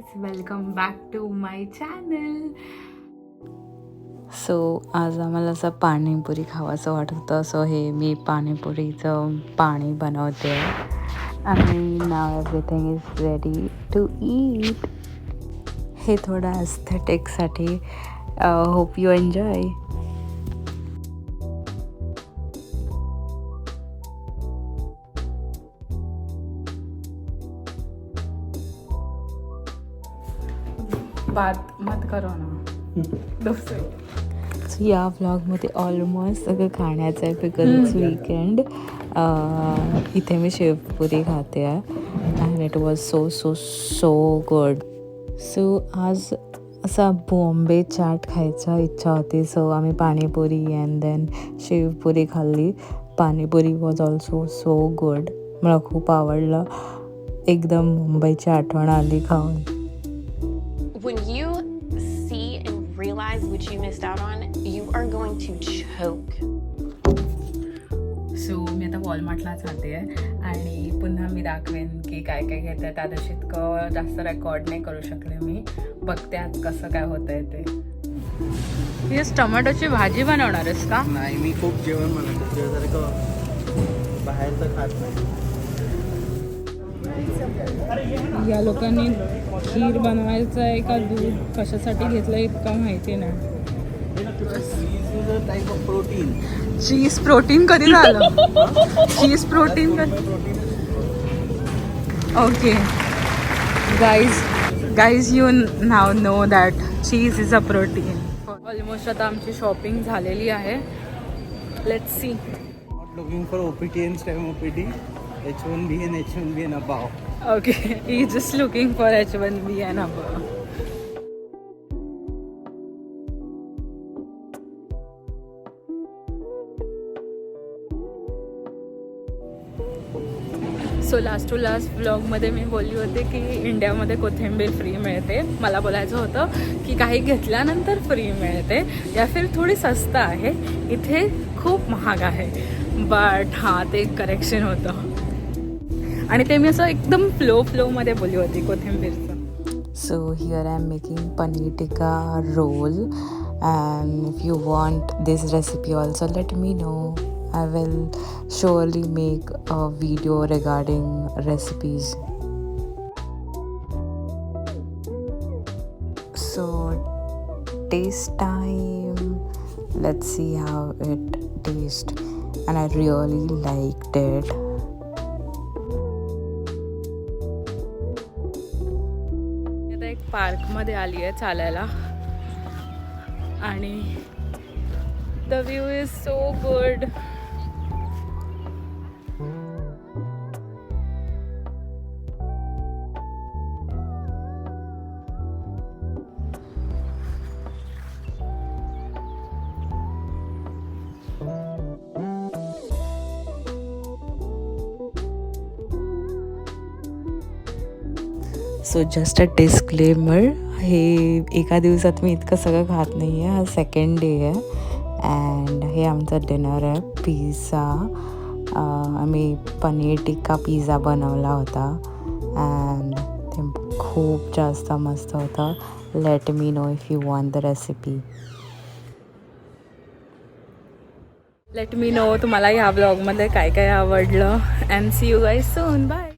guys, welcome back to my channel. So आज आम्हाला असं पाणीपुरी खावंसं वाटत होतं. सो हे मी पाणीपुरीचं पाणी बनवते आणि नाव everything is ready to eat. हे थोडं ॲस्थेटिकसाठी. Hope you enjoy. बात मत करो ना. सो या व्लॉगमध्ये ऑलमोस्ट सगळं खाण्याचं आहे बिकॉज इट्स वीकेंड. इथे मी शेवपुरी खाते आहे and it was so good. So आज असा बॉम्बे चाट खायचा इच्छा होती. सो आम्ही पाणीपुरी अँड देन शेवपुरी खाल्ली. Panipuri was also so good. मला खूप आवडलं. एकदम मुंबईची आठवण आली खाऊन. When you see and realize what you missed out on, you are going to choke. So मी आता वॉलमार्टला जाते आहे आणि पुन्हा मी दाखवेन की काय काय घेतं आहे. त्या दिवशी इतकं जास्त रेकॉर्ड नाही करू शकले मी. बघते आज कसं काय होतं आहे ते. ही टोमॅटोची भाजी बनवणार आहेस का? नाही, मी खूप जेवण बनवतो. जेवण बाहेरचं खात नाही. या लोकांनी खीर बनवायचं आहे का दूध कशासाठी घेतलं इतकं माहिती नाही. Type of protein. Cheese protein कधी झालं? Cheese protein okay guys you now know that cheese is a protein. Almost आता आमची शॉपिंग झालेली आहे. Let's see. Not looking for OPT and STEM OPT, H1B and H1B and above. Okay, he's just looking for H1B and above. So last to last ब्लॉगमध्ये मी बोलली होते की इंडियामध्ये कोथिंबीर फ्री मिळते. मला बोलायचं होतं की काही घेतल्यानंतर फ्री मिळते या फिर थोडी स्वस्त आहे. इथे खूप महाग आहे. बट हां, ते एक करेक्शन होतं आणि ते मी असं एकदम फ्लोमध्ये बोलली होती कोथिंबीरचं. So here I am making paneer tikka roll and if you want this recipe also let me know. I will surely make a video regarding recipes. So taste time. Let's see how it tastes. And I really liked it. आता एक पार्कमध्ये आली आहे चालायला आणि the view is so good. So just a disclaimer, हे एका दिवसात मी इतकं सगळं खात नाही आहे. हा सेकंड डे आहे अँड हे आमचं डिनर आहे. पिझ्झा. आम्ही पनीर टिक्का पिझ्झा बनवला होता अँड ते खूप जास्त मस्त होतं. Let me know if you want the recipe. Let me know तुम्हाला ह्या ब्लॉगमध्ये काय काय आवडलं. And see you guys soon. Bye.